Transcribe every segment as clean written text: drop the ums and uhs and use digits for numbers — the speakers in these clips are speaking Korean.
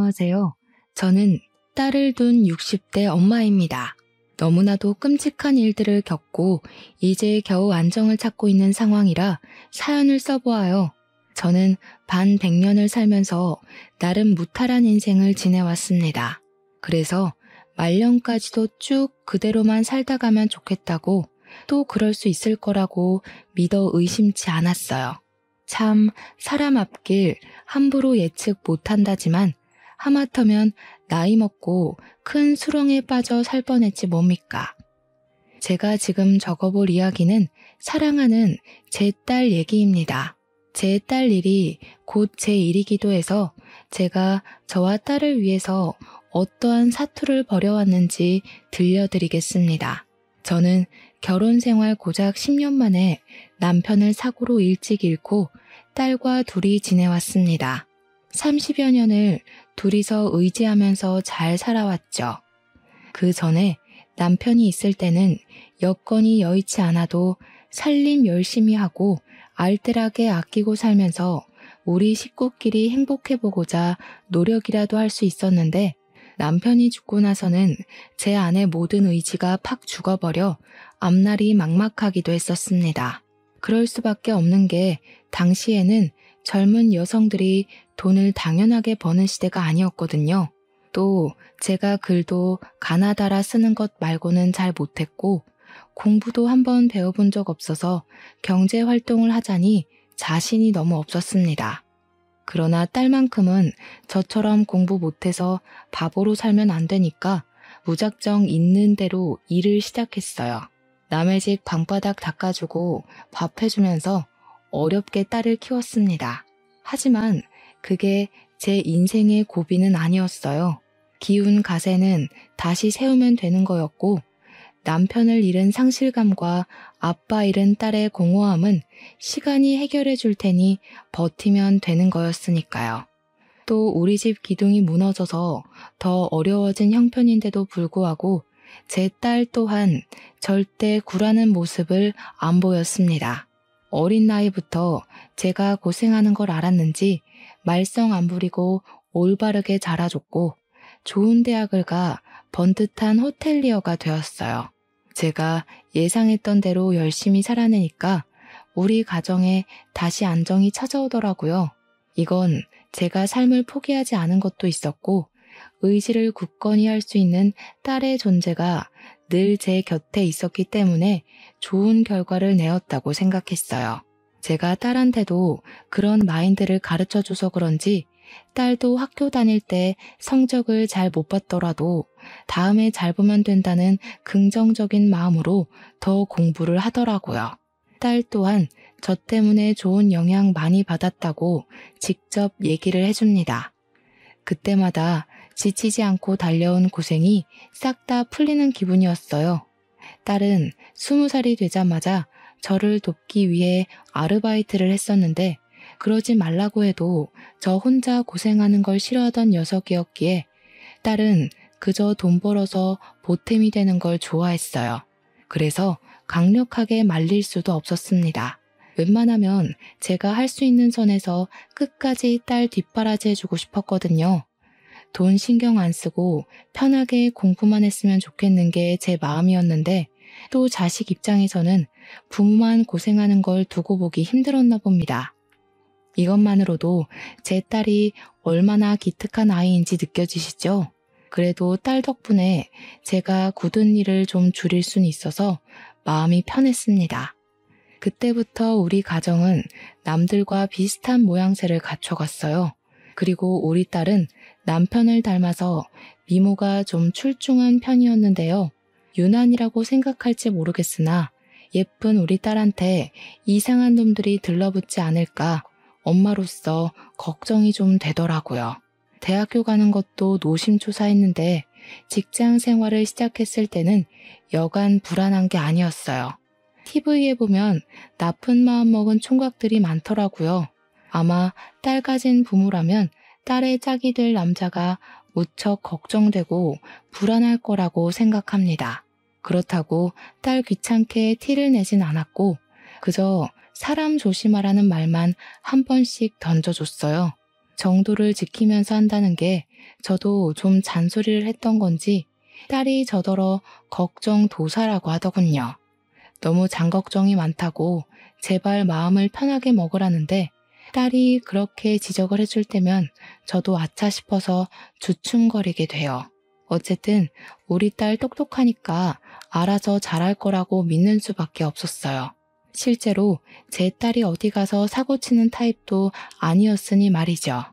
안녕하세요. 저는 딸을 둔 60대 엄마입니다. 너무나도 끔찍한 일들을 겪고 이제 겨우 안정을 찾고 있는 상황이라 사연을 써보아요. 저는 반백년을 살면서 나름 무탈한 인생을 지내왔습니다. 그래서 말년까지도 쭉 그대로만 살다 가면 좋겠다고, 또 그럴 수 있을 거라고 믿어 의심치 않았어요. 참 사람 앞길 함부로 예측 못한다지만 하마터면 나이 먹고 큰 수렁에 빠져 살 뻔했지 뭡니까. 제가 지금 적어볼 이야기는 사랑하는 제 딸 얘기입니다. 제 딸 일이 곧 제 일이기도 해서 제가 저와 딸을 위해서 어떠한 사투를 벌여왔는지 들려드리겠습니다. 저는 결혼 생활 고작 10년 만에 남편을 사고로 일찍 잃고 딸과 둘이 지내왔습니다. 30여 년을 둘이서 의지하면서 잘 살아왔죠. 그 전에 남편이 있을 때는 여건이 여의치 않아도 살림 열심히 하고 알뜰하게 아끼고 살면서 우리 식구끼리 행복해보고자 노력이라도 할 수 있었는데, 남편이 죽고 나서는 제 안의 모든 의지가 팍 죽어버려 앞날이 막막하기도 했었습니다. 그럴 수밖에 없는 게 당시에는 젊은 여성들이 돈을 당연하게 버는 시대가 아니었거든요. 또 제가 글도 가나다라 쓰는 것 말고는 잘 못했고 공부도 한번 배워본 적 없어서 경제 활동을 하자니 자신이 너무 없었습니다. 그러나 딸만큼은 저처럼 공부 못해서 바보로 살면 안 되니까 무작정 있는 대로 일을 시작했어요. 남의 집 방바닥 닦아주고 밥 해주면서 어렵게 딸을 키웠습니다. 하지만 그게 제 인생의 고비는 아니었어요. 기운 가세는 다시 세우면 되는 거였고, 남편을 잃은 상실감과 아빠 잃은 딸의 공허함은 시간이 해결해 줄 테니 버티면 되는 거였으니까요. 또 우리 집 기둥이 무너져서 더 어려워진 형편인데도 불구하고 제 딸 또한 절대 굴하는 모습을 안 보였습니다. 어린 나이부터 제가 고생하는 걸 알았는지 말썽 안 부리고 올바르게 자라줬고 좋은 대학을 가 번듯한 호텔리어가 되었어요. 제가 예상했던 대로 열심히 살아내니까 우리 가정에 다시 안정이 찾아오더라고요. 이건 제가 삶을 포기하지 않은 것도 있었고 의지를 굳건히 할 수 있는 딸의 존재가 늘 제 곁에 있었기 때문에 좋은 결과를 내었다고 생각했어요. 제가 딸한테도 그런 마인드를 가르쳐줘서 그런지 딸도 학교 다닐 때 성적을 잘 못 봤더라도 다음에 잘 보면 된다는 긍정적인 마음으로 더 공부를 하더라고요. 딸 또한 저 때문에 좋은 영향 많이 받았다고 직접 얘기를 해줍니다. 그때마다 지치지 않고 달려온 고생이 싹 다 풀리는 기분이었어요. 딸은 20살이 되자마자 저를 돕기 위해 아르바이트를 했었는데 그러지 말라고 해도 저 혼자 고생하는 걸 싫어하던 녀석이었기에 딸은 그저 돈 벌어서 보탬이 되는 걸 좋아했어요. 그래서 강력하게 말릴 수도 없었습니다. 웬만하면 제가 할 수 있는 선에서 끝까지 딸 뒷바라지 해주고 싶었거든요. 돈 신경 안 쓰고 편하게 공부만 했으면 좋겠는 게 제 마음이었는데 또 자식 입장에서는 부모만 고생하는 걸 두고 보기 힘들었나 봅니다. 이것만으로도 제 딸이 얼마나 기특한 아이인지 느껴지시죠? 그래도 딸 덕분에 제가 굳은 일을 좀 줄일 수는 있어서 마음이 편했습니다. 그때부터 우리 가정은 남들과 비슷한 모양새를 갖춰갔어요. 그리고 우리 딸은 남편을 닮아서 미모가 좀 출중한 편이었는데요. 유난이라고 생각할지 모르겠으나 예쁜 우리 딸한테 이상한 놈들이 들러붙지 않을까 엄마로서 걱정이 좀 되더라고요. 대학교 가는 것도 노심초사했는데 직장 생활을 시작했을 때는 여간 불안한 게 아니었어요. TV에 보면 나쁜 마음 먹은 총각들이 많더라고요. 아마 딸 가진 부모라면 딸의 짝이 될 남자가 무척 걱정되고 불안할 거라고 생각합니다. 그렇다고 딸 귀찮게 티를 내진 않았고 그저 사람 조심하라는 말만 한 번씩 던져줬어요. 정도를 지키면서 한다는 게 저도 좀 잔소리를 했던 건지 딸이 저더러 걱정도사라고 하더군요. 너무 장걱정이 많다고 제발 마음을 편하게 먹으라는데 딸이 그렇게 지적을 해줄 때면 저도 아차 싶어서 주춤거리게 돼요. 어쨌든 우리 딸 똑똑하니까 알아서 잘할 거라고 믿는 수밖에 없었어요. 실제로 제 딸이 어디 가서 사고치는 타입도 아니었으니 말이죠.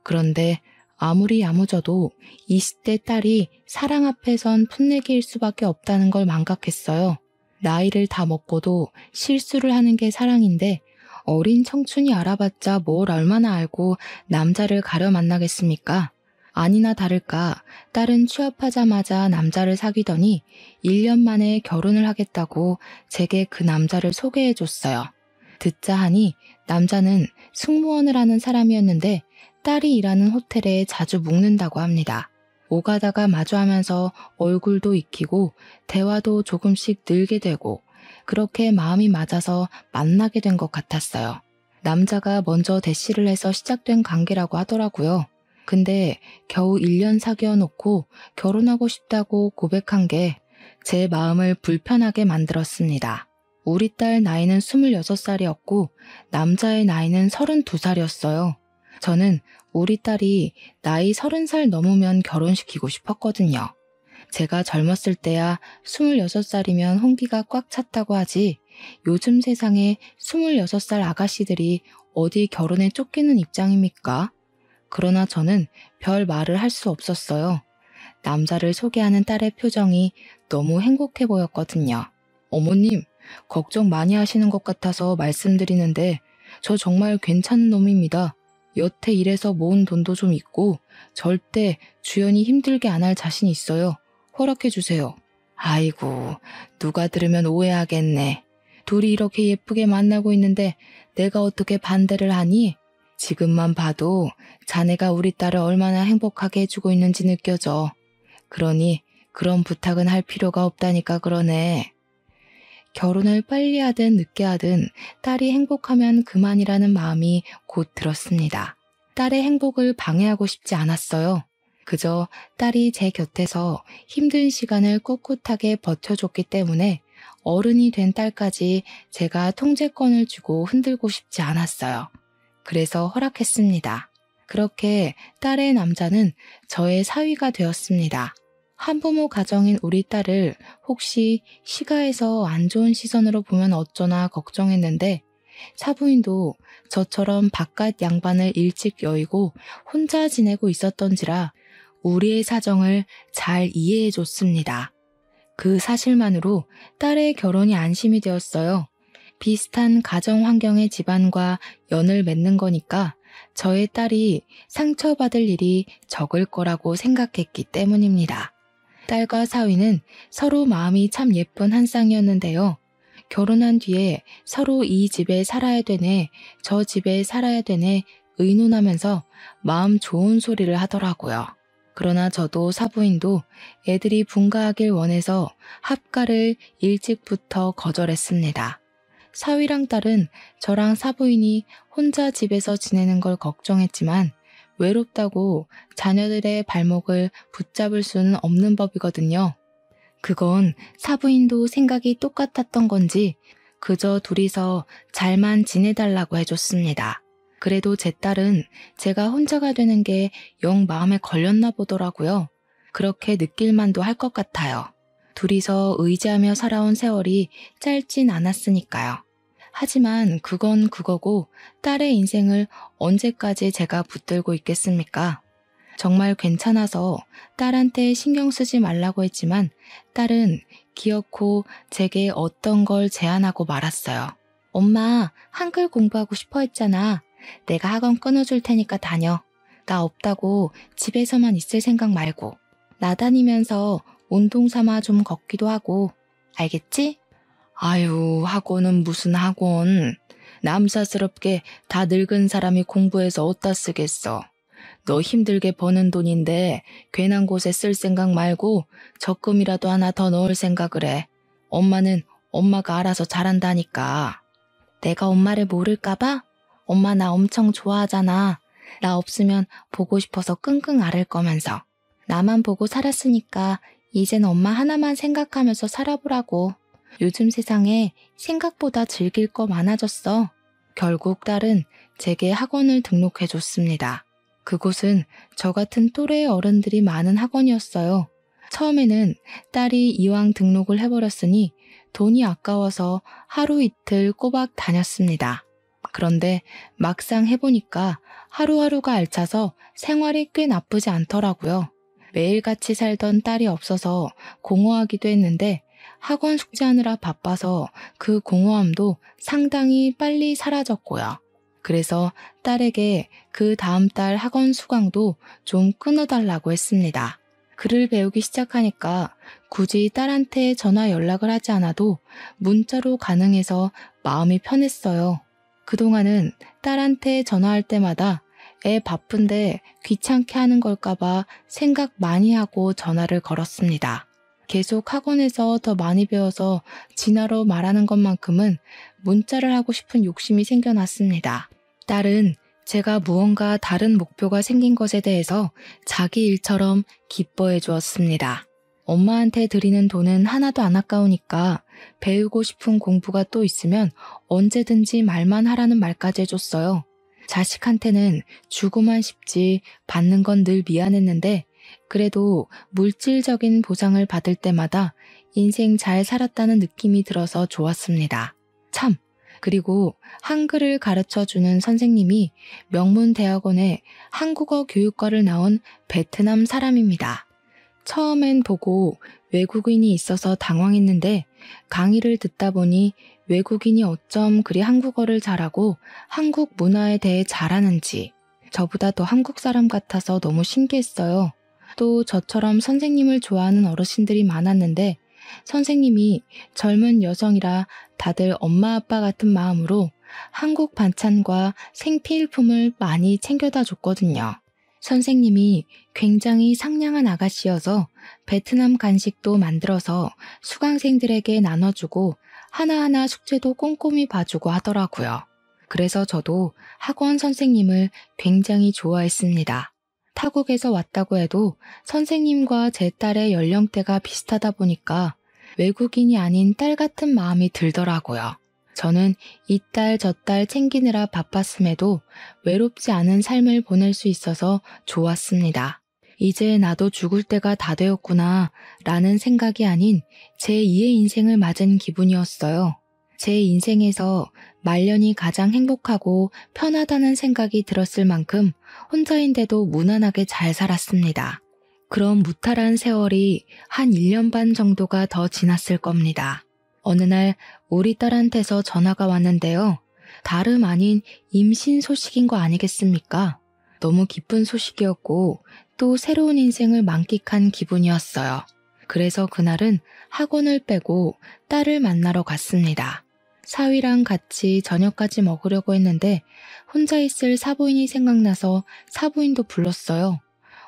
그런데 아무리 야무져도 20대 딸이 사랑 앞에선 풋내기일 수밖에 없다는 걸 망각했어요. 나이를 다 먹고도 실수를 하는 게 사랑인데 어린 청춘이 알아봤자 뭘 얼마나 알고 남자를 가려 만나겠습니까? 아니나 다를까 딸은 취업하자마자 남자를 사귀더니 1년 만에 결혼을 하겠다고 제게 그 남자를 소개해줬어요. 듣자 하니 남자는 승무원을 하는 사람이었는데 딸이 일하는 호텔에 자주 묵는다고 합니다. 오가다가 마주하면서 얼굴도 익히고 대화도 조금씩 늘게 되고 그렇게 마음이 맞아서 만나게 된 것 같았어요. 남자가 먼저 대시를 해서 시작된 관계라고 하더라고요. 근데 겨우 1년 사귀어 놓고 결혼하고 싶다고 고백한 게 제 마음을 불편하게 만들었습니다. 우리 딸 나이는 26살이었고 남자의 나이는 32살이었어요. 저는 우리 딸이 나이 30살 넘으면 결혼시키고 싶었거든요. 제가 젊었을 때야 26살이면 홍기가 꽉 찼다고 하지 요즘 세상에 26살 아가씨들이 어디 결혼에 쫓기는 입장입니까? 그러나 저는 별 말을 할 수 없었어요. 남자를 소개하는 딸의 표정이 너무 행복해 보였거든요. 어머님, 걱정 많이 하시는 것 같아서 말씀드리는데 저 정말 괜찮은 놈입니다. 여태 일해서 모은 돈도 좀 있고 절대 주연이 힘들게 안 할 자신 있어요. 허락해 주세요. 아이고, 누가 들으면 오해하겠네. 둘이 이렇게 예쁘게 만나고 있는데 내가 어떻게 반대를 하니? 지금만 봐도 자네가 우리 딸을 얼마나 행복하게 해주고 있는지 느껴져. 그러니 그런 부탁은 할 필요가 없다니까 그러네. 결혼을 빨리 하든 늦게 하든 딸이 행복하면 그만이라는 마음이 곧 들었습니다. 딸의 행복을 방해하고 싶지 않았어요. 그저 딸이 제 곁에서 힘든 시간을 꿋꿋하게 버텨줬기 때문에 어른이 된 딸까지 제가 통제권을 주고 흔들고 싶지 않았어요. 그래서 허락했습니다. 그렇게 딸의 남자는 저의 사위가 되었습니다. 한부모 가정인 우리 딸을 혹시 시가에서 안 좋은 시선으로 보면 어쩌나 걱정했는데 사부인도 저처럼 바깥 양반을 일찍 여의고 혼자 지내고 있었던지라 우리의 사정을 잘 이해해 줬습니다. 그 사실만으로 딸의 결혼이 안심이 되었어요. 비슷한 가정 환경의 집안과 연을 맺는 거니까 저의 딸이 상처받을 일이 적을 거라고 생각했기 때문입니다. 딸과 사위는 서로 마음이 참 예쁜 한 쌍이었는데요. 결혼한 뒤에 서로 이 집에 살아야 되네, 저 집에 살아야 되네 의논하면서 마음 좋은 소리를 하더라고요. 그러나 저도 사부인도 애들이 분가하길 원해서 합가를 일찍부터 거절했습니다. 사위랑 딸은 저랑 사부인이 혼자 집에서 지내는 걸 걱정했지만 외롭다고 자녀들의 발목을 붙잡을 수는 없는 법이거든요. 그건 사부인도 생각이 똑같았던 건지 그저 둘이서 잘만 지내달라고 해줬습니다. 그래도 제 딸은 제가 혼자가 되는 게 영 마음에 걸렸나 보더라고요. 그렇게 느낄만도 할 것 같아요. 둘이서 의지하며 살아온 세월이 짧진 않았으니까요. 하지만 그건 그거고 딸의 인생을 언제까지 제가 붙들고 있겠습니까? 정말 괜찮아서 딸한테 신경 쓰지 말라고 했지만 딸은 기어코 제게 어떤 걸 제안하고 말았어요. 엄마, 한글 공부하고 싶어 했잖아. 내가 학원 끊어줄 테니까 다녀. 나 없다고 집에서만 있을 생각 말고. 나 다니면서 운동 삼아 좀 걷기도 하고. 알겠지? 아유, 학원은 무슨 학원. 남사스럽게 다 늙은 사람이 공부해서 어디다 쓰겠어. 너 힘들게 버는 돈인데 괜한 곳에 쓸 생각 말고 적금이라도 하나 더 넣을 생각을 해. 엄마는 엄마가 알아서 잘한다니까. 내가 엄마를 모를까 봐? 엄마 나 엄청 좋아하잖아. 나 없으면 보고 싶어서 끙끙 앓을 거면서. 나만 보고 살았으니까 이젠 엄마 하나만 생각하면서 살아보라고. 요즘 세상에 생각보다 즐길 거 많아졌어. 결국 딸은 제게 학원을 등록해줬습니다. 그곳은 저 같은 또래의 어른들이 많은 학원이었어요. 처음에는 딸이 이왕 등록을 해버렸으니 돈이 아까워서 하루 이틀 꼬박 다녔습니다. 그런데 막상 해보니까 하루하루가 알차서 생활이 꽤 나쁘지 않더라고요. 매일같이 살던 딸이 없어서 공허하기도 했는데 학원 숙제하느라 바빠서 그 공허함도 상당히 빨리 사라졌고요. 그래서 딸에게 그 다음 달 학원 수강도 좀 끊어달라고 했습니다. 글을 배우기 시작하니까 굳이 딸한테 전화 연락을 하지 않아도 문자로 가능해서 마음이 편했어요. 그동안은 딸한테 전화할 때마다 애 바쁜데 귀찮게 하는 걸까봐 생각 많이 하고 전화를 걸었습니다. 계속 학원에서 더 많이 배워서 진화로 말하는 것만큼은 문자를 하고 싶은 욕심이 생겨났습니다. 딸은 제가 무언가 다른 목표가 생긴 것에 대해서 자기 일처럼 기뻐해 주었습니다. 엄마한테 드리는 돈은 하나도 안 아까우니까 배우고 싶은 공부가 또 있으면 언제든지 말만 하라는 말까지 해줬어요. 자식한테는 주고만 싶지 받는 건 늘 미안했는데 그래도 물질적인 보상을 받을 때마다 인생 잘 살았다는 느낌이 들어서 좋았습니다. 참! 그리고 한글을 가르쳐주는 선생님이 명문대학원의 한국어 교육과를 나온 베트남 사람입니다. 처음엔 보고 외국인이 있어서 당황했는데 강의를 듣다 보니 외국인이 어쩜 그리 한국어를 잘하고 한국 문화에 대해 잘하는지 저보다 더 한국 사람 같아서 너무 신기했어요. 또 저처럼 선생님을 좋아하는 어르신들이 많았는데 선생님이 젊은 여성이라 다들 엄마 아빠 같은 마음으로 한국 반찬과 생필품을 많이 챙겨다 줬거든요. 선생님이 굉장히 상냥한 아가씨여서 베트남 간식도 만들어서 수강생들에게 나눠주고 하나하나 숙제도 꼼꼼히 봐주고 하더라고요. 그래서 저도 학원 선생님을 굉장히 좋아했습니다. 타국에서 왔다고 해도 선생님과 제 딸의 연령대가 비슷하다 보니까 외국인이 아닌 딸 같은 마음이 들더라고요. 저는 이 딸 저 딸 챙기느라 바빴음에도 외롭지 않은 삶을 보낼 수 있어서 좋았습니다. 이제 나도 죽을 때가 다 되었구나 라는 생각이 아닌 제2의 인생을 맞은 기분이었어요. 제 인생에서 말년이 가장 행복하고 편하다는 생각이 들었을 만큼 혼자인데도 무난하게 잘 살았습니다. 그럼 무탈한 세월이 한 1년 반 정도가 더 지났을 겁니다. 어느 날 우리 딸한테서 전화가 왔는데요. 다름 아닌 임신 소식인 거 아니겠습니까? 너무 기쁜 소식이었고 또 새로운 인생을 만끽한 기분이었어요. 그래서 그날은 학원을 빼고 딸을 만나러 갔습니다. 사위랑 같이 저녁까지 먹으려고 했는데 혼자 있을 사부인이 생각나서 사부인도 불렀어요.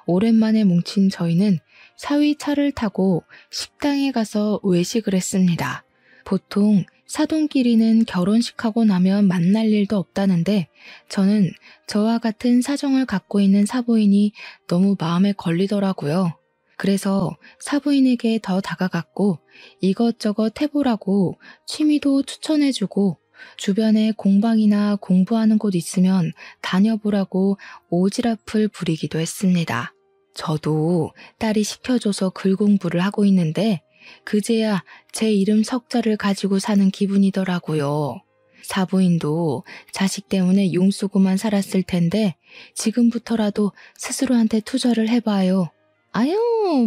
오랜만에 뭉친 저희는 사위 차를 타고 식당에 가서 외식을 했습니다. 보통 사돈끼리는 결혼식하고 나면 만날 일도 없다는데 저는 저와 같은 사정을 갖고 있는 사부인이 너무 마음에 걸리더라고요. 그래서 사부인에게 더 다가갔고 이것저것 해보라고 취미도 추천해주고 주변에 공방이나 공부하는 곳 있으면 다녀보라고 오지랖을 부리기도 했습니다. 저도 딸이 시켜줘서 글 공부를 하고 있는데 그제야 제 이름 석자를 가지고 사는 기분이더라고요. 사부인도 자식 때문에 용쓰고만 살았을 텐데 지금부터라도 스스로한테 투자를 해봐요. 아유,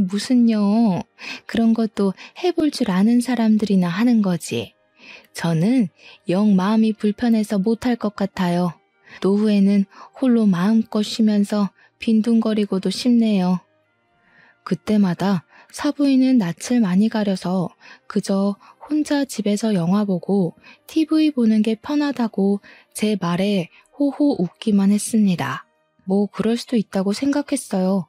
무슨요. 그런 것도 해볼 줄 아는 사람들이나 하는 거지. 저는 영 마음이 불편해서 못할 것 같아요. 노후에는 홀로 마음껏 쉬면서 빈둥거리고도 싶네요. 그때마다 사부인은 낯을 많이 가려서 그저 혼자 집에서 영화 보고 TV 보는 게 편하다고 제 말에 호호 웃기만 했습니다. 뭐 그럴 수도 있다고 생각했어요.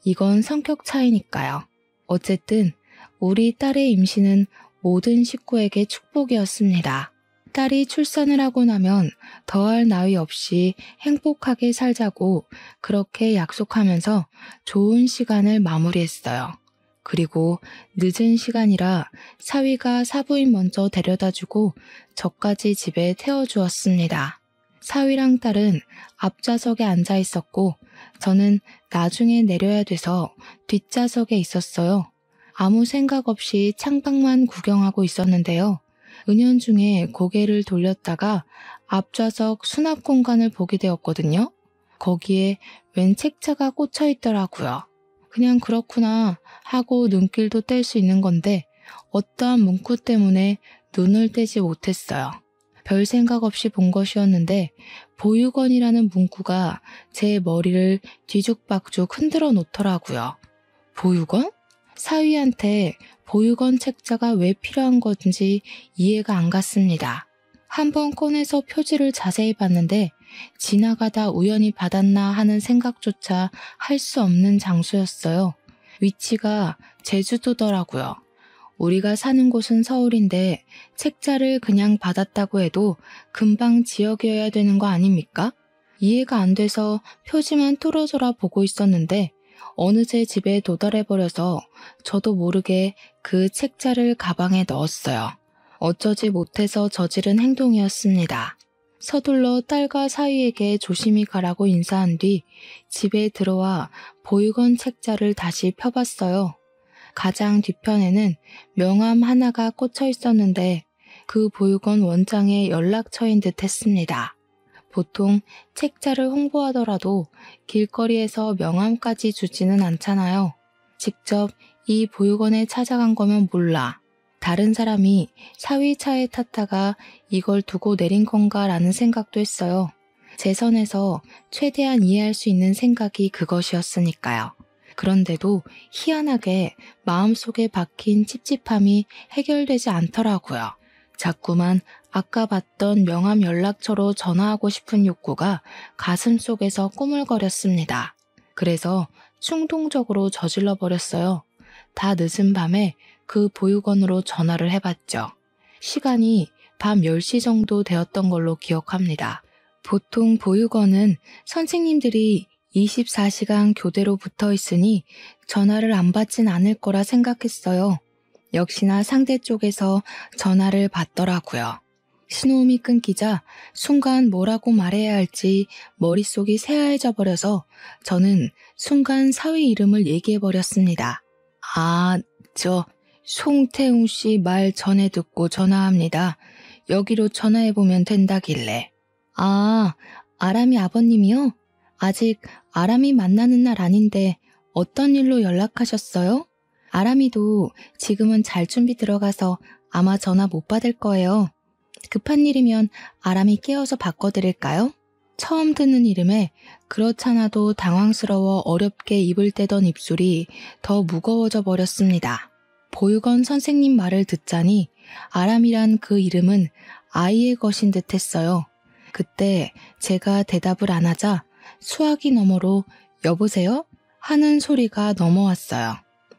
이건 성격 차이니까요. 어쨌든 우리 딸의 임신은 모든 식구에게 축복이었습니다. 딸이 출산을 하고 나면 더할 나위 없이 행복하게 살자고 그렇게 약속하면서 좋은 시간을 마무리했어요. 그리고 늦은 시간이라 사위가 사부인 먼저 데려다주고 저까지 집에 태워주었습니다. 사위랑 딸은 앞좌석에 앉아 있었고 저는 나중에 내려야 돼서 뒷좌석에 있었어요. 아무 생각 없이 창밖만 구경하고 있었는데요. 은연중에 고개를 돌렸다가 앞좌석 수납 공간을 보게 되었거든요. 거기에 웬 책자가 꽂혀 있더라고요. 그냥 그렇구나 하고 눈길도 뗄 수 있는 건데 어떠한 문구 때문에 눈을 떼지 못했어요. 별 생각 없이 본 것이었는데 보육원이라는 문구가 제 머리를 뒤죽박죽 흔들어 놓더라고요. 보육원? 사위한테 보육원 책자가 왜 필요한 건지 이해가 안 갔습니다. 한번 꺼내서 표지를 자세히 봤는데 지나가다 우연히 받았나 하는 생각조차 할 수 없는 장소였어요. 위치가 제주도더라고요. 우리가 사는 곳은 서울인데 책자를 그냥 받았다고 해도 금방 지역이어야 되는 거 아닙니까? 이해가 안 돼서 표지만 뚫어져라 보고 있었는데 어느새 집에 도달해버려서 저도 모르게 그 책자를 가방에 넣었어요. 어쩌지 못해서 저지른 행동이었습니다. 서둘러 딸과 사위에게 조심히 가라고 인사한 뒤 집에 들어와 보육원 책자를 다시 펴봤어요. 가장 뒤편에는 명함 하나가 꽂혀 있었는데 그 보육원 원장의 연락처인 듯 했습니다. 보통 책자를 홍보하더라도 길거리에서 명함까지 주지는 않잖아요. 직접 이 보육원에 찾아간 거면 몰라. 다른 사람이 사위 차에 탔다가 이걸 두고 내린 건가라는 생각도 했어요. 제 선에서 최대한 이해할 수 있는 생각이 그것이었으니까요. 그런데도 희한하게 마음속에 박힌 찝찝함이 해결되지 않더라고요. 자꾸만 아까 봤던 명함 연락처로 전화하고 싶은 욕구가 가슴속에서 꾸물거렸습니다. 그래서 충동적으로 저질러 버렸어요. 다 늦은 밤에 그 보육원으로 전화를 해봤죠. 시간이 밤 10시 정도 되었던 걸로 기억합니다. 보통 보육원은 선생님들이 24시간 교대로 붙어 있으니 전화를 안 받진 않을 거라 생각했어요. 역시나 상대 쪽에서 전화를 받더라고요. 신호음이 끊기자 순간 뭐라고 말해야 할지 머릿속이 새하얘져 버려서 저는 순간 사위 이름을 얘기해버렸습니다. 저 송태웅 씨 말 전에 듣고 전화합니다. 여기로 전화해보면 된다길래. 아람이 아버님이요? 아직 아람이 만나는 날 아닌데 어떤 일로 연락하셨어요? 아람이도 지금은 잘 준비 들어가서 아마 전화 못 받을 거예요. 급한 일이면 아람이 깨워서 바꿔드릴까요? 처음 듣는 이름에 그렇잖아도 당황스러워 어렵게 입을 떼던 입술이 더 무거워져 버렸습니다. 보육원 선생님 말을 듣자니 아람이란 그 이름은 아이의 것인 듯 했어요. 그때 제가 대답을 안 하자 수화기 너머로 여보세요? 하는 소리가 넘어왔어요.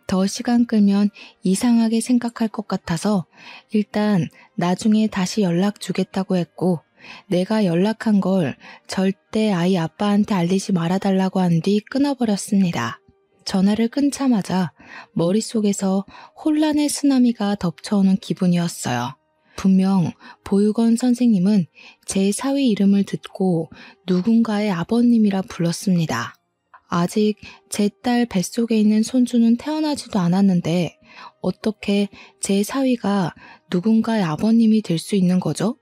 더 시간 끌면 이상하게 생각할 것 같아서 일단 나중에 다시 연락 주겠다고 했고 내가 연락한 걸 절대 아이 아빠한테 알리지 말아달라고 한 뒤 끊어버렸습니다. 전화를 끊자마자 머릿속에서 혼란의 쓰나미가 덮쳐오는 기분이었어요. 분명 보육원 선생님은 제 사위 이름을 듣고 누군가의 아버님이라 불렀습니다. 아직 제 딸 뱃속에 있는 손주는 태어나지도 않았는데 어떻게 제 사위가 누군가의 아버님이 될 수 있는 거죠?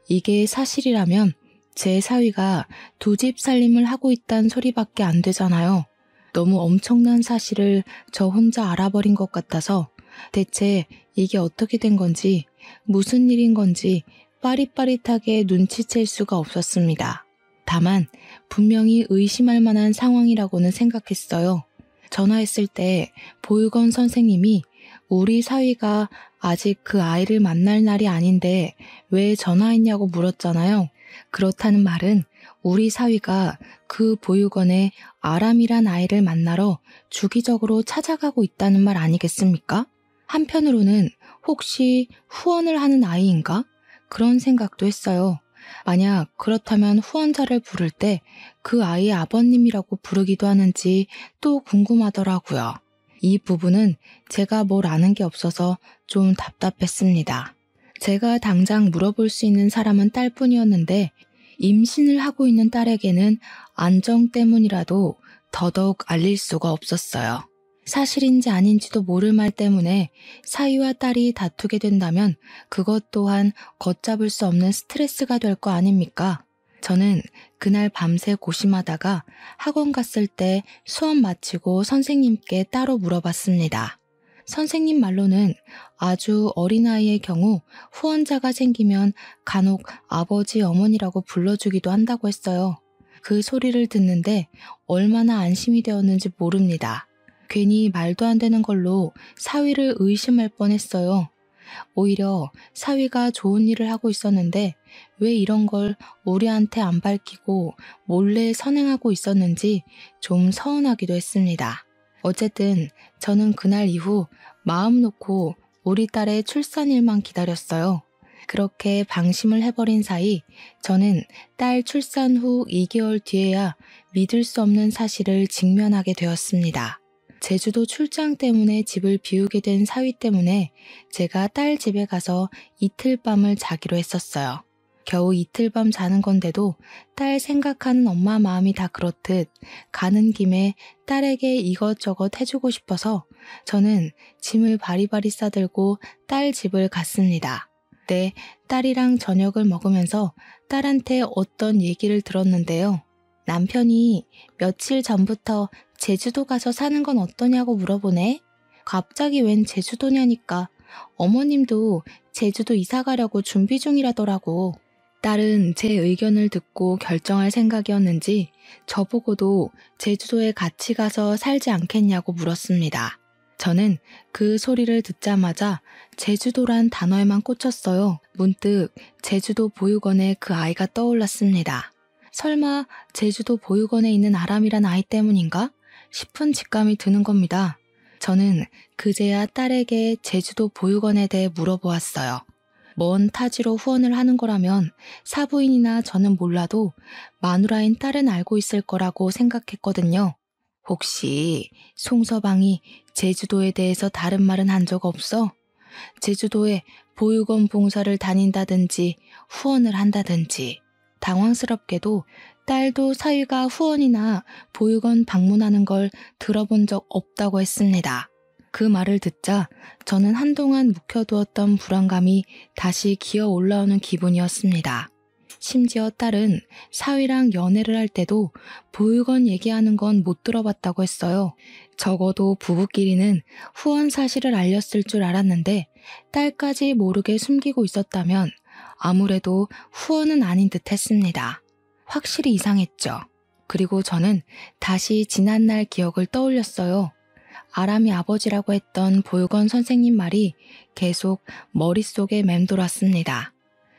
이게 사실이라면 제 사위가 두 집 살림을 하고 있다는 소리밖에 안 되잖아요. 너무 엄청난 사실을 저 혼자 알아버린 것 같아서 대체 이게 어떻게 된 건지 무슨 일인 건지 빠릿빠릿하게 눈치챌 수가 없었습니다. 다만 분명히 의심할 만한 상황이라고는 생각했어요. 전화했을 때 보육원 선생님이 우리 사위가 아직 그 아이를 만날 날이 아닌데 왜 전화했냐고 물었잖아요. 그렇다는 말은 우리 사위가 그 보육원에 아람이란 아이를 만나러 주기적으로 찾아가고 있다는 말 아니겠습니까? 한편으로는 혹시 후원을 하는 아이인가? 그런 생각도 했어요. 만약 그렇다면 후원자를 부를 때 그 아이의 아버님이라고 부르기도 하는지 또 궁금하더라고요. 이 부분은 제가 뭘 아는 게 없어서 좀 답답했습니다. 제가 당장 물어볼 수 있는 사람은 딸뿐이었는데 임신을 하고 있는 딸에게는 안정 때문이라도 더더욱 알릴 수가 없었어요. 사실인지 아닌지도 모를 말 때문에 사위와 딸이 다투게 된다면 그것 또한 걷잡을 수 없는 스트레스가 될 거 아닙니까? 저는 그날 밤새 고심하다가 학원 갔을 때 수업 마치고 선생님께 따로 물어봤습니다. 선생님 말로는 아주 어린아이의 경우 후원자가 생기면 간혹 아버지, 어머니라고 불러주기도 한다고 했어요. 그 소리를 듣는데 얼마나 안심이 되었는지 모릅니다. 괜히 말도 안 되는 걸로 사위를 의심할 뻔했어요. 오히려 사위가 좋은 일을 하고 있었는데 왜 이런 걸 우리한테 안 밝히고 몰래 선행하고 있었는지 좀 서운하기도 했습니다. 어쨌든 저는 그날 이후 마음 놓고 우리 딸의 출산일만 기다렸어요. 그렇게 방심을 해버린 사이 저는 딸 출산 후 2개월 뒤에야 믿을 수 없는 사실을 직면하게 되었습니다. 제주도 출장 때문에 집을 비우게 된 사위 때문에 제가 딸 집에 가서 이틀 밤을 자기로 했었어요. 겨우 이틀 밤 자는 건데도 딸 생각하는 엄마 마음이 다 그렇듯 가는 김에 딸에게 이것저것 해주고 싶어서 저는 짐을 바리바리 싸들고 딸 집을 갔습니다. 그때 딸이랑 저녁을 먹으면서 딸한테 어떤 얘기를 들었는데요. 남편이 며칠 전부터 제주도 가서 사는 건 어떠냐고 물어보네. 갑자기 웬 제주도냐니까 어머님도 제주도 이사 가려고 준비 중이라더라고. 딸은 제 의견을 듣고 결정할 생각이었는지 저보고도 제주도에 같이 가서 살지 않겠냐고 물었습니다. 저는 그 소리를 듣자마자 제주도란 단어에만 꽂혔어요. 문득 제주도 보육원에 그 아이가 떠올랐습니다. 설마 제주도 보육원에 있는 아람이란 아이 때문인가 싶은 직감이 드는 겁니다. 저는 그제야 딸에게 제주도 보육원에 대해 물어보았어요. 먼 타지로 후원을 하는 거라면 사부인이나 저는 몰라도 마누라인 딸은 알고 있을 거라고 생각했거든요. 혹시 송서방이 제주도에 대해서 다른 말은 한 적 없어? 제주도에 보육원 봉사를 다닌다든지 후원을 한다든지. 당황스럽게도 딸도 사위가 후원이나 보육원 방문하는 걸 들어본 적 없다고 했습니다. 그 말을 듣자 저는 한동안 묵혀두었던 불안감이 다시 기어 올라오는 기분이었습니다. 심지어 딸은 사위랑 연애를 할 때도 보육원 얘기하는 건 못 들어봤다고 했어요. 적어도 부부끼리는 후원 사실을 알렸을 줄 알았는데 딸까지 모르게 숨기고 있었다면 아무래도 후원은 아닌 듯 했습니다. 확실히 이상했죠. 그리고 저는 다시 지난날 기억을 떠올렸어요. 아람이 아버지라고 했던 보육원 선생님 말이 계속 머릿속에 맴돌았습니다.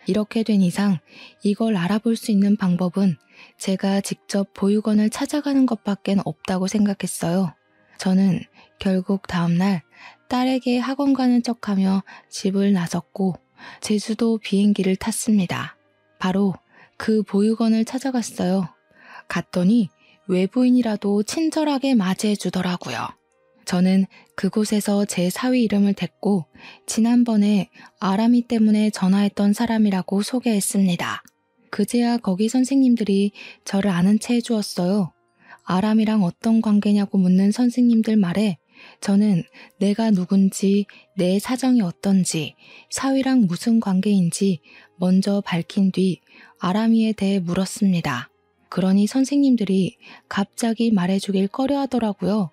이렇게 된 이상 이걸 알아볼 수 있는 방법은 제가 직접 보육원을 찾아가는 것밖엔 없다고 생각했어요. 저는 결국 다음날 딸에게 학원 가는 척하며 집을 나섰고 제주도 비행기를 탔습니다. 바로 그 보육원을 찾아갔어요. 갔더니 외부인이라도 친절하게 맞이해 주더라고요. 저는 그곳에서 제 사위 이름을 댔고 지난번에 아람이 때문에 전화했던 사람이라고 소개했습니다. 그제야 거기 선생님들이 저를 아는 채 해주었어요. 아람이랑 어떤 관계냐고 묻는 선생님들 말에 저는 내가 누군지, 내 사정이 어떤지, 사위랑 무슨 관계인지 먼저 밝힌 뒤 아람이에 대해 물었습니다. 그러니 선생님들이 갑자기 말해주길 꺼려하더라고요.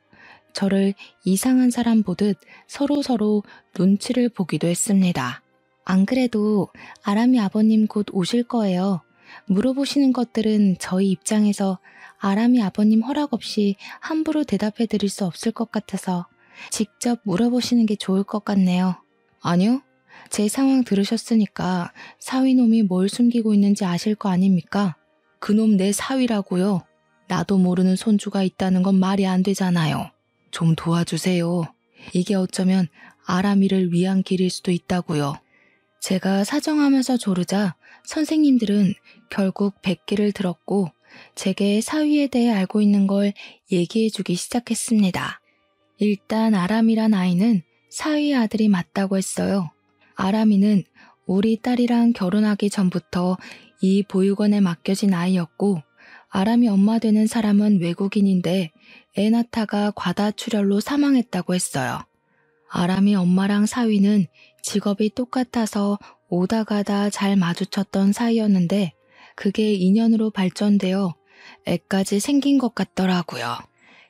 저를 이상한 사람 보듯 서로서로 눈치를 보기도 했습니다. 안 그래도 아람이 아버님 곧 오실 거예요. 물어보시는 것들은 저희 입장에서 아람이 아버님 허락 없이 함부로 대답해 드릴 수 없을 것 같아서 직접 물어보시는 게 좋을 것 같네요. 아니요. 제 상황 들으셨으니까 사위놈이 뭘 숨기고 있는지 아실 거 아닙니까? 그놈 내 사위라고요. 나도 모르는 손주가 있다는 건 말이 안 되잖아요. 좀 도와주세요. 이게 어쩌면 아람이를 위한 길일 수도 있다고요. 제가 사정하면서 조르자 선생님들은 결국 백기를 들었고 제게 사위에 대해 알고 있는 걸 얘기해주기 시작했습니다. 일단 아람이란 아이는 사위의 아들이 맞다고 했어요. 아람이는 우리 딸이랑 결혼하기 전부터 이 보육원에 맡겨진 아이였고 아람이 엄마 되는 사람은 외국인인데 애 낳다가 과다출혈로 사망했다고 했어요. 아람이 엄마랑 사위는 직업이 똑같아서 오다 가다 잘 마주쳤던 사이였는데 그게 인연으로 발전되어 애까지 생긴 것 같더라고요.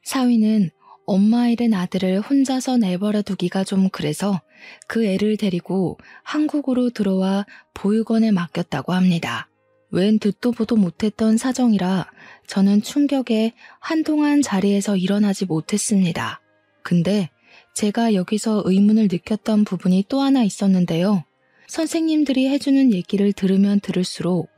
사위는 엄마 잃은 아들을 혼자서 내버려 두기가 좀 그래서 그 애를 데리고 한국으로 들어와 보육원에 맡겼다고 합니다. 웬 듣도 보도 못했던 사정이라 저는 충격에 한동안 자리에서 일어나지 못했습니다. 근데 제가 여기서 의문을 느꼈던 부분이 또 하나 있었는데요. 선생님들이 해주는 얘기를 들으면 들을수록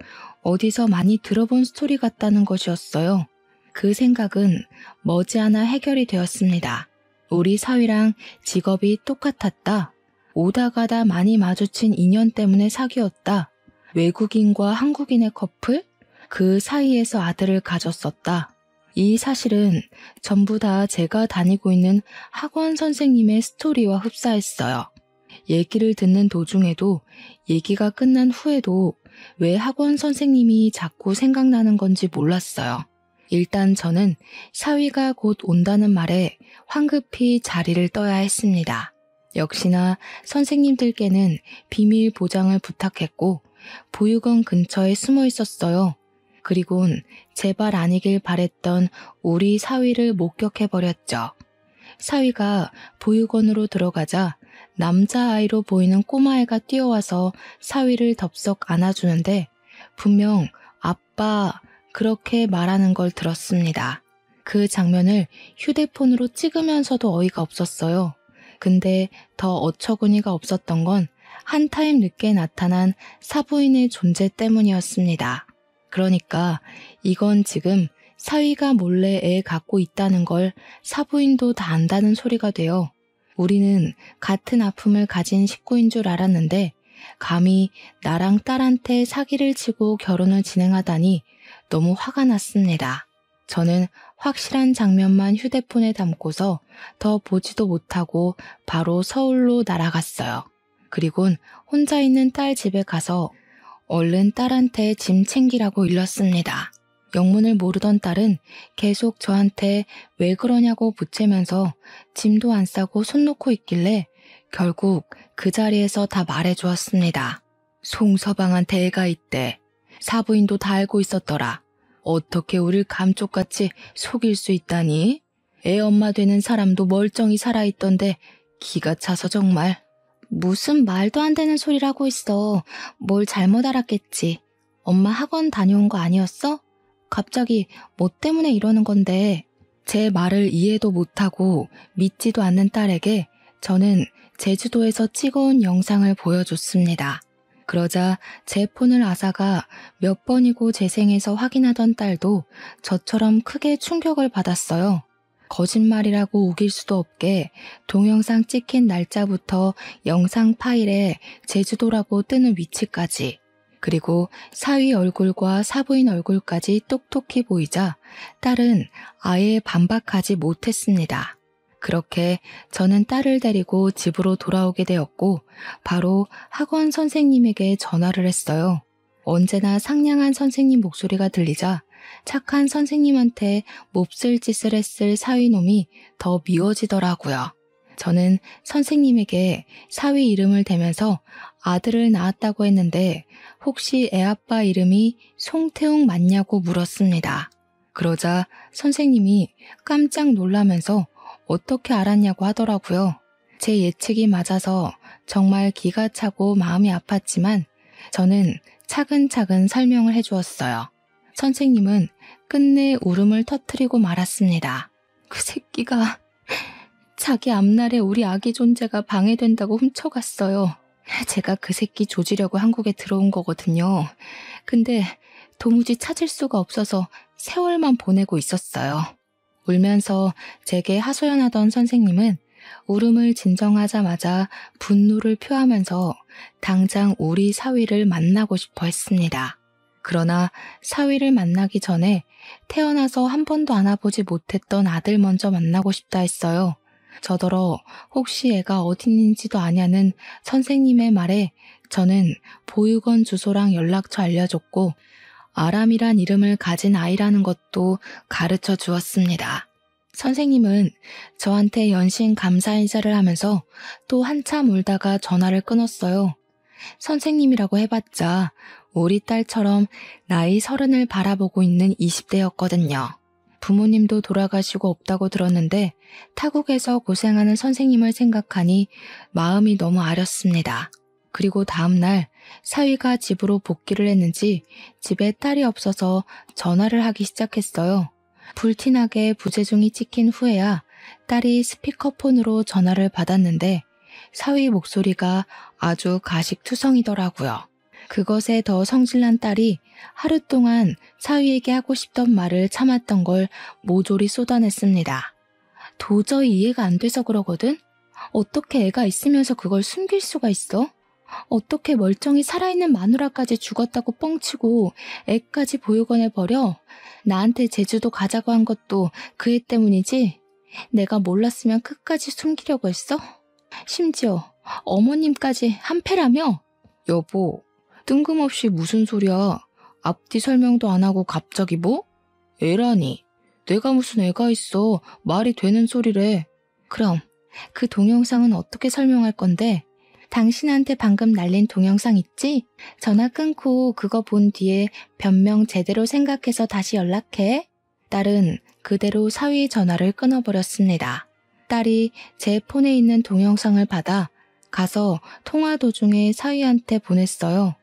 어디서 많이 들어본 스토리 같다는 것이었어요. 그 생각은 머지않아 해결이 되었습니다. 우리 사위랑 직업이 똑같았다. 오다 가다 많이 마주친 인연 때문에 사귀었다. 외국인과 한국인의 커플? 그 사이에서 아들을 가졌었다. 이 사실은 전부 다 제가 다니고 있는 학원 선생님의 스토리와 흡사했어요. 얘기를 듣는 도중에도 얘기가 끝난 후에도 왜 학원 선생님이 자꾸 생각나는 건지 몰랐어요. 일단 저는 사위가 곧 온다는 말에 황급히 자리를 떠야 했습니다. 역시나 선생님들께는 비밀 보장을 부탁했고 보육원 근처에 숨어 있었어요. 그리곤 제발 아니길 바랬던 우리 사위를 목격해버렸죠. 사위가 보육원으로 들어가자 남자아이로 보이는 꼬마애가 뛰어와서 사위를 덥석 안아주는데 분명 아빠 그렇게 말하는 걸 들었습니다. 그 장면을 휴대폰으로 찍으면서도 어이가 없었어요. 근데 더 어처구니가 없었던 건 한 타임 늦게 나타난 사부인의 존재 때문이었습니다. 그러니까 이건 지금 사위가 몰래 애 갖고 있다는 걸 사부인도 다 안다는 소리가 되어 우리는 같은 아픔을 가진 식구인 줄 알았는데 감히 나랑 딸한테 사기를 치고 결혼을 진행하다니 너무 화가 났습니다. 저는 확실한 장면만 휴대폰에 담고서 더 보지도 못하고 바로 서울로 날아갔어요. 그리곤 혼자 있는 딸 집에 가서 얼른 딸한테 짐 챙기라고 일렀습니다. 영문을 모르던 딸은 계속 저한테 왜 그러냐고 붙이면서 짐도 안 싸고 손 놓고 있길래 결국 그 자리에서 다 말해주었습니다. 송서방한테 애가 있대. 사부인도 다 알고 있었더라. 어떻게 우릴 감쪽같이 속일 수 있다니? 애 엄마 되는 사람도 멀쩡히 살아있던데 기가 차서 정말. 무슨 말도 안 되는 소리라고 있어. 뭘 잘못 알았겠지. 엄마 학원 다녀온 거 아니었어? 갑자기 뭐 때문에 이러는 건데. 제 말을 이해도 못하고 믿지도 않는 딸에게 저는 제주도에서 찍어온 영상을 보여줬습니다. 그러자 제 폰을 아사가 몇 번이고 재생해서 확인하던 딸도 저처럼 크게 충격을 받았어요. 거짓말이라고 우길 수도 없게 동영상 찍힌 날짜부터 영상 파일에 제주도라고 뜨는 위치까지 그리고 사위 얼굴과 사부인 얼굴까지 똑똑히 보이자 딸은 아예 반박하지 못했습니다. 그렇게 저는 딸을 데리고 집으로 돌아오게 되었고 바로 학원 선생님에게 전화를 했어요. 언제나 상냥한 선생님 목소리가 들리자 착한 선생님한테 몹쓸 짓을 했을 사위놈이 더 미워지더라고요. 저는 선생님에게 사위 이름을 대면서 아들을 낳았다고 했는데 혹시 애아빠 이름이 송태웅 맞냐고 물었습니다. 그러자 선생님이 깜짝 놀라면서 어떻게 알았냐고 하더라고요. 제 예측이 맞아서 정말 기가 차고 마음이 아팠지만 저는 차근차근 설명을 해주었어요. 선생님은 끝내 울음을 터뜨리고 말았습니다. 그 새끼가 자기 앞날에 우리 아기 존재가 방해된다고 훔쳐갔어요. 제가 그 새끼 조지려고 한국에 들어온 거거든요. 근데 도무지 찾을 수가 없어서 세월만 보내고 있었어요. 울면서 제게 하소연하던 선생님은 울음을 진정하자마자 분노를 표하면서 당장 우리 사위를 만나고 싶어 했습니다. 그러나 사위를 만나기 전에 태어나서 한 번도 안아보지 못했던 아들 먼저 만나고 싶다 했어요. 저더러 혹시 애가 어딨는지도 아냐는 선생님의 말에 저는 보육원 주소랑 연락처 알려줬고 아람이란 이름을 가진 아이라는 것도 가르쳐 주었습니다. 선생님은 저한테 연신 감사 인사를 하면서 또 한참 울다가 전화를 끊었어요. 선생님이라고 해봤자 우리 딸처럼 나이 30을 바라보고 있는 20대였거든요. 부모님도 돌아가시고 없다고 들었는데 타국에서 고생하는 선생님을 생각하니 마음이 너무 아렸습니다. 그리고 다음날 사위가 집으로 복귀를 했는지 집에 딸이 없어서 전화를 하기 시작했어요. 불티나게 부재중이 찍힌 후에야 딸이 스피커폰으로 전화를 받았는데 사위 목소리가 아주 가식투성이더라고요. 그것에 더 성질난 딸이 하루 동안 사위에게 하고 싶던 말을 참았던 걸 모조리 쏟아냈습니다. 도저히 이해가 안 돼서 그러거든? 어떻게 애가 있으면서 그걸 숨길 수가 있어? 어떻게 멀쩡히 살아있는 마누라까지 죽었다고 뻥치고 애까지 보육원에 버려? 나한테 제주도 가자고 한 것도 그 애 때문이지? 내가 몰랐으면 끝까지 숨기려고 했어? 심지어 어머님까지 한패라며? 여보, 뜬금없이 무슨 소리야? 앞뒤 설명도 안 하고 갑자기 뭐? 애라니. 내가 무슨 애가 있어. 말이 되는 소리래. 그럼 그 동영상은 어떻게 설명할 건데? 당신한테 방금 날린 동영상 있지? 전화 끊고 그거 본 뒤에 변명 제대로 생각해서 다시 연락해. 딸은 그대로 사위 전화를 끊어버렸습니다. 딸이 제 폰에 있는 동영상을 받아 가서 통화 도중에 사위한테 보냈어요.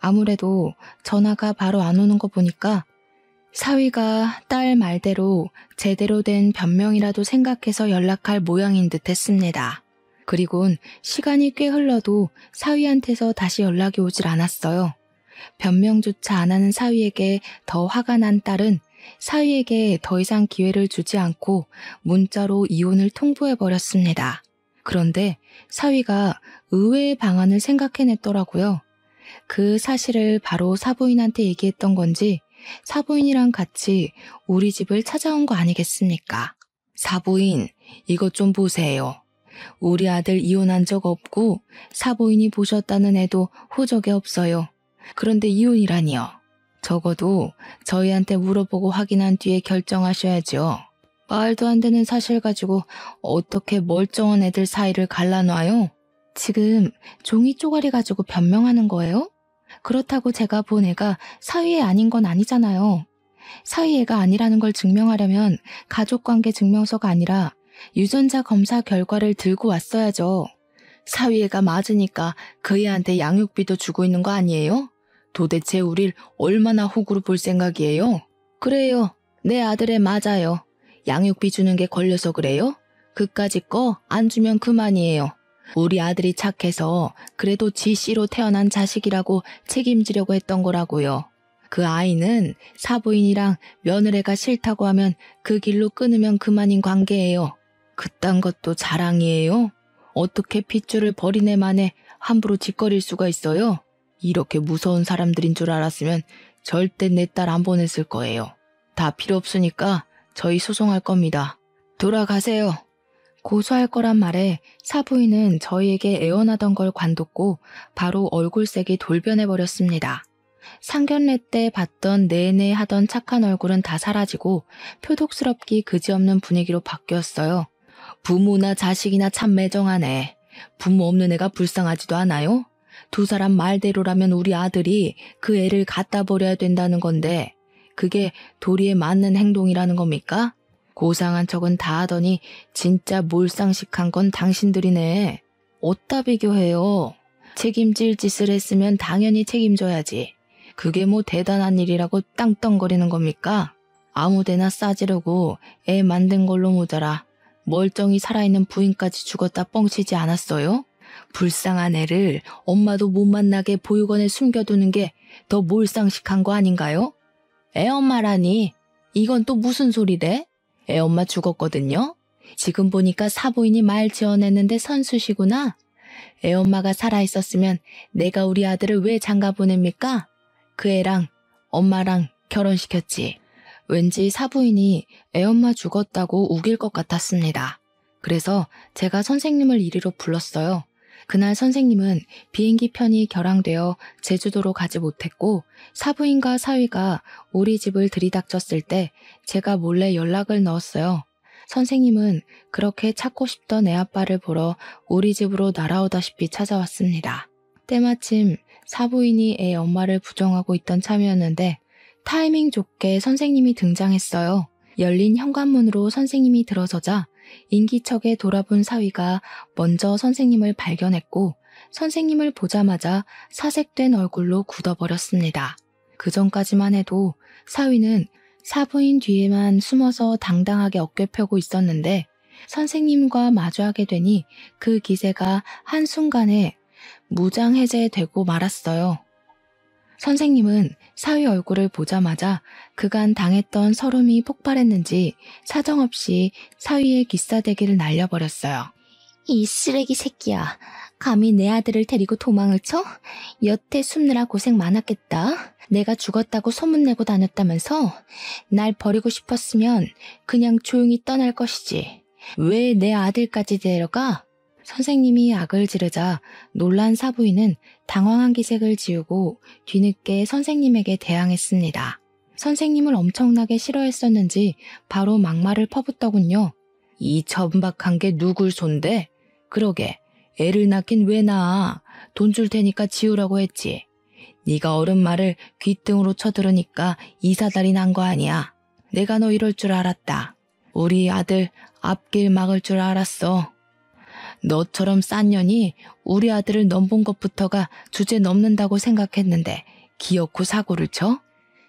아무래도 전화가 바로 안 오는 거 보니까 사위가 딸 말대로 제대로 된 변명이라도 생각해서 연락할 모양인 듯 했습니다. 그리곤 시간이 꽤 흘러도 사위한테서 다시 연락이 오질 않았어요. 변명조차 안 하는 사위에게 더 화가 난 딸은 사위에게 더 이상 기회를 주지 않고 문자로 이혼을 통보해버렸습니다. 그런데 사위가 의외의 방안을 생각해냈더라고요. 그 사실을 바로 사부인한테 얘기했던 건지 사부인이랑 같이 우리 집을 찾아온 거 아니겠습니까? 사부인, 이것 좀 보세요. 우리 아들 이혼한 적 없고 사부인이 보셨다는 애도 호적에 없어요. 그런데 이혼이라니요. 적어도 저희한테 물어보고 확인한 뒤에 결정하셔야죠. 말도 안 되는 사실 가지고 어떻게 멀쩡한 애들 사이를 갈라놔요? 지금 종이 쪼가리 가지고 변명하는 거예요? 그렇다고 제가 본 애가 사위애 아닌 건 아니잖아요. 사위애가 아니라는 걸 증명하려면 가족관계 증명서가 아니라 유전자 검사 결과를 들고 왔어야죠. 사위애가 맞으니까 그 애한테 양육비도 주고 있는 거 아니에요? 도대체 우릴 얼마나 호구로 볼 생각이에요? 그래요. 내 아들애 맞아요. 양육비 주는 게 걸려서 그래요? 그까짓 거 안 주면 그만이에요. 우리 아들이 착해서 그래도 지 씨로 태어난 자식이라고 책임지려고 했던 거라고요. 그 아이는 사부인이랑 며느리가 싫다고 하면 그 길로 끊으면 그만인 관계예요. 그딴 것도 자랑이에요? 어떻게 핏줄을 버린 애만에 함부로 짓거릴 수가 있어요? 이렇게 무서운 사람들인 줄 알았으면 절대 내 딸 안 보냈을 거예요. 다 필요 없으니까 저희 소송할 겁니다. 돌아가세요. 고소할 거란 말에 사부인은 저희에게 애원하던 걸 관뒀고 바로 얼굴색이 돌변해버렸습니다. 상견례 때 봤던 내내 하던 착한 얼굴은 다 사라지고 표독스럽기 그지없는 분위기로 바뀌었어요. 부모나 자식이나 참 매정하네. 부모 없는 애가 불쌍하지도 않아요? 두 사람 말대로라면 우리 아들이 그 애를 갖다 버려야 된다는 건데 그게 도리에 맞는 행동이라는 겁니까? 고상한 척은 다 하더니 진짜 몰상식한 건 당신들이네. 어디다 비교해요. 책임질 짓을 했으면 당연히 책임져야지. 그게 뭐 대단한 일이라고 땅떵거리는 겁니까? 아무데나 싸지르고 애 만든 걸로 모자라 멀쩡히 살아있는 부인까지 죽었다 뻥치지 않았어요? 불쌍한 애를 엄마도 못 만나게 보육원에 숨겨두는 게 더 몰상식한 거 아닌가요? 애 엄마라니? 이건 또 무슨 소리래? 애 엄마 죽었거든요? 지금 보니까 사부인이 말 지어냈는데 선수시구나. 애엄마가 살아있었으면 내가 우리 아들을 왜 장가 보냅니까? 그 애랑 엄마랑 결혼시켰지. 왠지 사부인이 애엄마 죽었다고 우길 것 같았습니다. 그래서 제가 선생님을 이리로 불렀어요. 그날 선생님은 비행기 편이 결항되어 제주도로 가지 못했고 사부인과 사위가 우리 집을 들이닥쳤을 때 제가 몰래 연락을 넣었어요. 선생님은 그렇게 찾고 싶던 애 아빠를 보러 우리 집으로 날아오다시피 찾아왔습니다. 때마침 사부인이 애 엄마를 부정하고 있던 참이었는데 타이밍 좋게 선생님이 등장했어요. 열린 현관문으로 선생님이 들어서자 인기척에 돌아본 사위가 먼저 선생님을 발견했고 선생님을 보자마자 사색된 얼굴로 굳어버렸습니다. 그 전까지만 해도 사위는 사부인 뒤에만 숨어서 당당하게 어깨 펴고 있었는데 선생님과 마주하게 되니 그 기세가 한순간에 무장해제되고 말았어요. 선생님은 사위 얼굴을 보자마자 그간 당했던 서름이 폭발했는지 사정없이 사위의 기싸대기를 날려버렸어요. 이 쓰레기 새끼야. 감히 내 아들을 데리고 도망을 쳐? 여태 숨느라 고생 많았겠다. 내가 죽었다고 소문내고 다녔다면서? 날 버리고 싶었으면 그냥 조용히 떠날 것이지. 왜 내 아들까지 데려가? 선생님이 악을 지르자 놀란 사부인은 당황한 기색을 지우고 뒤늦게 선생님에게 대항했습니다. 선생님을 엄청나게 싫어했었는지 바로 막말을 퍼붓더군요. 이 천박한 게 누굴 손대? 그러게 애를 낳긴 왜 낳아? 돈 줄 테니까 지우라고 했지. 네가 어른 말을 귓등으로 쳐들으니까 이사달이 난 거 아니야. 내가 너 이럴 줄 알았다. 우리 아들 앞길 막을 줄 알았어. 너처럼 싼 년이 우리 아들을 넘본 것부터가 주제 넘는다고 생각했는데 기어코 사고를 쳐?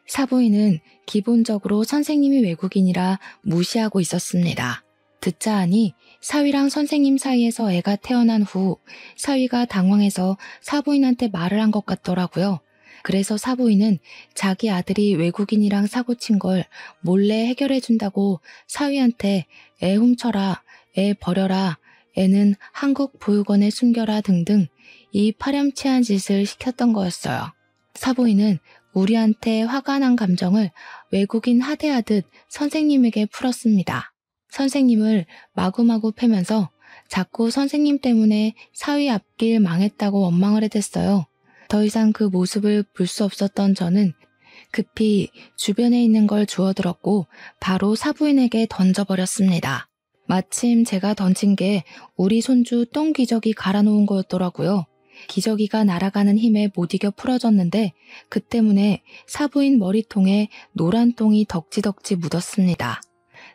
사부인은 기본적으로 선생님이 외국인이라 무시하고 있었습니다. 듣자 하니 사위랑 선생님 사이에서 애가 태어난 후 사위가 당황해서 사부인한테 말을 한 것 같더라고요. 그래서 사부인은 자기 아들이 외국인이랑 사고친 걸 몰래 해결해준다고 사위한테 애 훔쳐라, 애 버려라, 애는 한국 보육원에 숨겨라 등등 이 파렴치한 짓을 시켰던 거였어요. 사부인은 우리한테 화가 난 감정을 외국인 하대하듯 선생님에게 풀었습니다. 선생님을 마구마구 패면서 자꾸 선생님 때문에 사위 앞길 망했다고 원망을 해댔어요. 더 이상 그 모습을 볼 수 없었던 저는 급히 주변에 있는 걸 주워들었고 바로 사부인에게 던져버렸습니다. 마침 제가 던진 게 우리 손주 똥기저귀 갈아놓은 거였더라고요. 기저귀가 날아가는 힘에 못 이겨 풀어졌는데 그 때문에 사부인 머리통에 노란 똥이 덕지덕지 묻었습니다.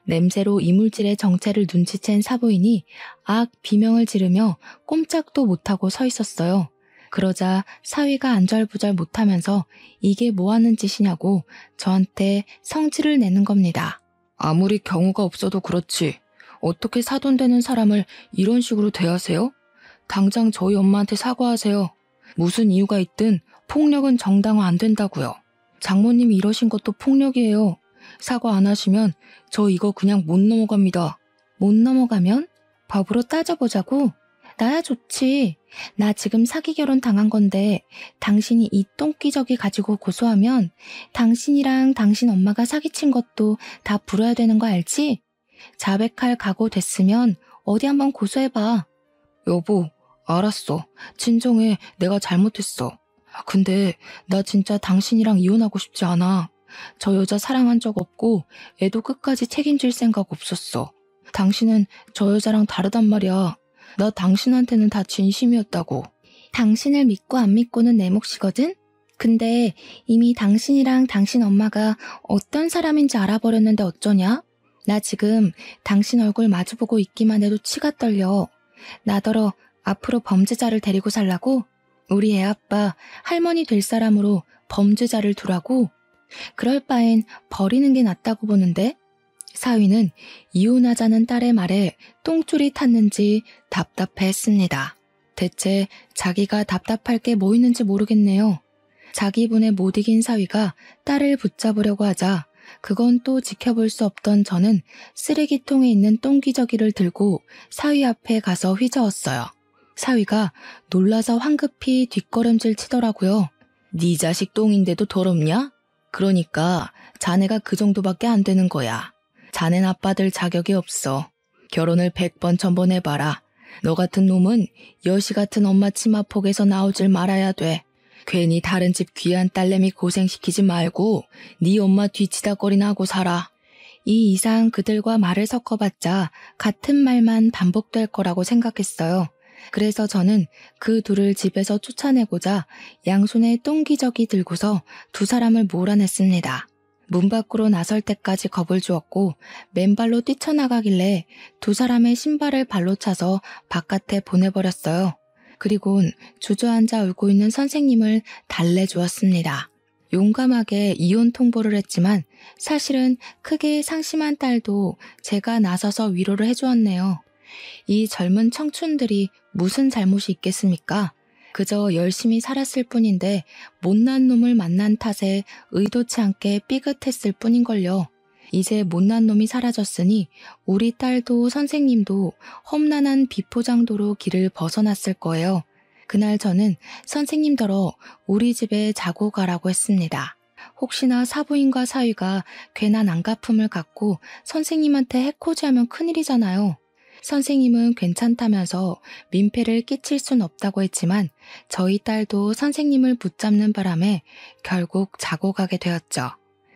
냄새로 이물질의 정체를 눈치챈 사부인이 악 비명을 지르며 꼼짝도 못하고 서 있었어요. 그러자 사위가 안절부절 못하면서 이게 뭐 하는 짓이냐고 저한테 성질을 내는 겁니다. 아무리 경우가 없어도 그렇지. 어떻게 사돈되는 사람을 이런 식으로 대하세요? 당장 저희 엄마한테 사과하세요. 무슨 이유가 있든 폭력은 정당화 안 된다고요. 장모님이 이러신 것도 폭력이에요. 사과 안 하시면 저 이거 그냥 못 넘어갑니다. 못 넘어가면? 법으로 따져보자고? 나야 좋지. 나 지금 사기 결혼 당한 건데 당신이 이 똥기저귀 가지고 고소하면 당신이랑 당신 엄마가 사기친 것도 다 불어야 되는 거 알지? 자백할 각오 됐으면 어디 한번 고소해봐. 여보, 알았어. 진정해. 내가 잘못했어. 근데 나 진짜 당신이랑 이혼하고 싶지 않아. 저 여자 사랑한 적 없고 애도 끝까지 책임질 생각 없었어. 당신은 저 여자랑 다르단 말이야. 나 당신한테는 다 진심이었다고. 당신을 믿고 안 믿고는 내 몫이거든? 근데 이미 당신이랑 당신 엄마가 어떤 사람인지 알아버렸는데 어쩌냐? 나 지금 당신 얼굴 마주보고 있기만 해도 치가 떨려. 나더러 앞으로 범죄자를 데리고 살라고? 우리 애 아빠 할머니 될 사람으로 범죄자를 두라고? 그럴 바엔 버리는 게 낫다고 보는데? 사위는 이혼하자는 딸의 말에 똥줄이 탔는지 답답해했습니다. 대체 자기가 답답할 게 뭐 있는지 모르겠네요. 자기 분에 못 이긴 사위가 딸을 붙잡으려고 하자 그건 또 지켜볼 수 없던 저는 쓰레기통에 있는 똥기저귀를 들고 사위 앞에 가서 휘저었어요. 사위가 놀라서 황급히 뒷걸음질 치더라고요. 네 자식 똥인데도 더럽냐? 그러니까 자네가 그 정도밖에 안 되는 거야. 자넨 아빠들 자격이 없어. 결혼을 100번 1000번 해봐라. 너 같은 놈은 여시 같은 엄마 치마폭에서 나오질 말아야 돼. 괜히 다른 집 귀한 딸내미 고생시키지 말고 네 엄마 뒤치다거리나 하고 살아. 이 이상 그들과 말을 섞어봤자 같은 말만 반복될 거라고 생각했어요. 그래서 저는 그 둘을 집에서 쫓아내고자 양손에 똥기저귀 들고서 두 사람을 몰아냈습니다. 문 밖으로 나설 때까지 겁을 주었고 맨발로 뛰쳐나가길래 두 사람의 신발을 발로 차서 바깥에 보내버렸어요. 그리곤 주저앉아 울고 있는 선생님을 달래주었습니다. 용감하게 이혼 통보를 했지만 사실은 크게 상심한 딸도 제가 나서서 위로를 해주었네요. 이 젊은 청춘들이 무슨 잘못이 있겠습니까? 그저 열심히 살았을 뿐인데 못난 놈을 만난 탓에 의도치 않게 삐긋했을 뿐인걸요. 이제 못난 놈이 사라졌으니 우리 딸도 선생님도 험난한 비포장도로 길을 벗어났을 거예요. 그날 저는 선생님더러 우리 집에 자고 가라고 했습니다. 혹시나 사부인과 사위가 괜한 안갚음을 갖고 선생님한테 해코지하면 큰일이잖아요. 선생님은 괜찮다면서 민폐를 끼칠 순 없다고 했지만 저희 딸도 선생님을 붙잡는 바람에 결국 자고 가게 되었죠.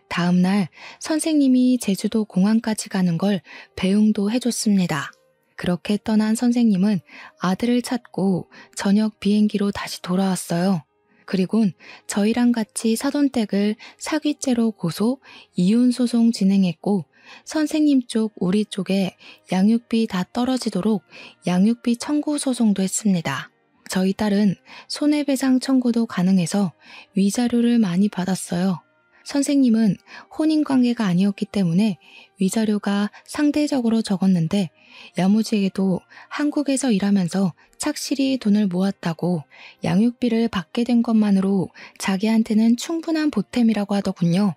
다음 날 선생님이 제주도 공항까지 가는 걸 배웅도 해줬습니다. 그렇게 떠난 선생님은 아들을 찾고 저녁 비행기로 다시 돌아왔어요. 그리곤 저희랑 같이 사돈댁을 사기죄로 고소, 이혼소송 진행했고 선생님 쪽, 우리 쪽에 양육비 다 떨어지도록 양육비 청구 소송도 했습니다. 저희 딸은 손해배상 청구도 가능해서 위자료를 많이 받았어요. 선생님은 혼인관계가 아니었기 때문에 위자료가 상대적으로 적었는데 야무지게도 한국에서 일하면서 착실히 돈을 모았다고 양육비를 받게 된 것만으로 자기한테는 충분한 보탬이라고 하더군요.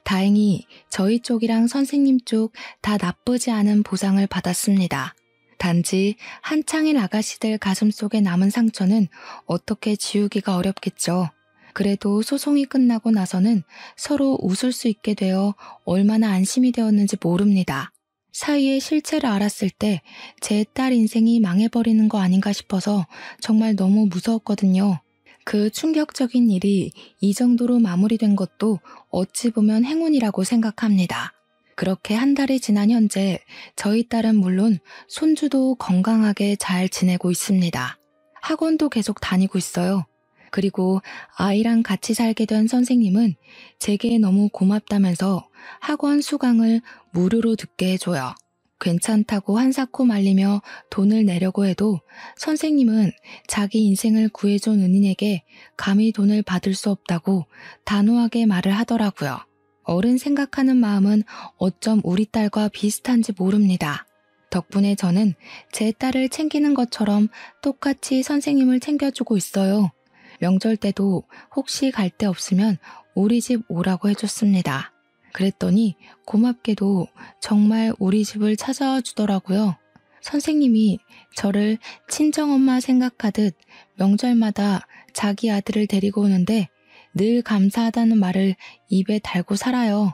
다행히 저희 쪽이랑 선생님 쪽 다 나쁘지 않은 보상을 받았습니다. 단지 한창인 아가씨들 가슴속에 남은 상처는 어떻게 지우기가 어렵겠죠. 그래도 소송이 끝나고 나서는 서로 웃을 수 있게 되어 얼마나 안심이 되었는지 모릅니다. 사위의 실체를 알았을 때 제 딸 인생이 망해버리는 거 아닌가 싶어서 정말 너무 무서웠거든요. 그 충격적인 일이 이 정도로 마무리된 것도 어찌 보면 행운이라고 생각합니다. 그렇게 한 달이 지난 현재 저희 딸은 물론 손주도 건강하게 잘 지내고 있습니다. 학원도 계속 다니고 있어요. 그리고 아이랑 같이 살게 된 선생님은 제게 너무 고맙다면서 학원 수강을 무료로 듣게 해줘요. 괜찮다고 한사코 말리며 돈을 내려고 해도 선생님은 자기 인생을 구해준 은인에게 감히 돈을 받을 수 없다고 단호하게 말을 하더라고요. 어른 생각하는 마음은 어쩜 우리 딸과 비슷한지 모릅니다. 덕분에 저는 제 딸을 챙기는 것처럼 똑같이 선생님을 챙겨주고 있어요. 명절 때도 혹시 갈 데 없으면 우리 집 오라고 해줬습니다. 그랬더니 고맙게도 정말 우리 집을 찾아와 주더라고요. 선생님이 저를 친정엄마 생각하듯 명절마다 자기 아들을 데리고 오는데 늘 감사하다는 말을 입에 달고 살아요.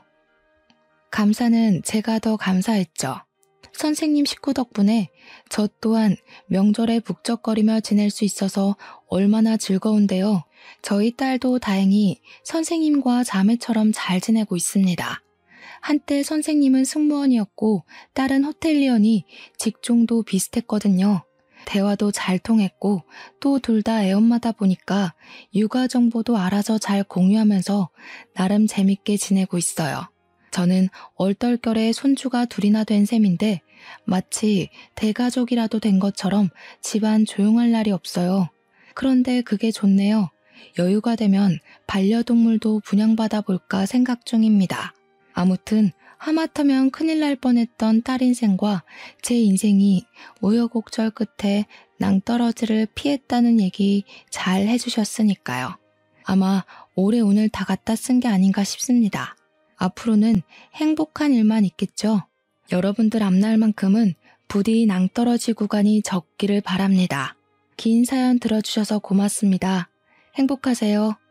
감사는 제가 더 감사했죠. 선생님 식구 덕분에 저 또한 명절에 북적거리며 지낼 수 있어서 얼마나 즐거운데요. 저희 딸도 다행히 선생님과 자매처럼 잘 지내고 있습니다. 한때 선생님은 승무원이었고 딸은 호텔리언이 직종도 비슷했거든요. 대화도 잘 통했고 또 둘 다 애엄마다 보니까 육아 정보도 알아서 잘 공유하면서 나름 재밌게 지내고 있어요. 저는 얼떨결에 손주가 둘이나 된 셈인데 마치 대가족이라도 된 것처럼 집안 조용할 날이 없어요. 그런데 그게 좋네요. 여유가 되면 반려동물도 분양받아 볼까 생각 중입니다. 아무튼 하마터면 큰일 날 뻔했던 딸 인생과 제 인생이 우여곡절 끝에 낭떠러지를 피했다는 얘기 잘 해주셨으니까요. 아마 올해 오늘 다 갖다 쓴 게 아닌가 싶습니다. 앞으로는 행복한 일만 있겠죠. 여러분들 앞날만큼은 부디 낭떠러지 구간이 적기를 바랍니다. 긴 사연 들어주셔서 고맙습니다. 행복하세요.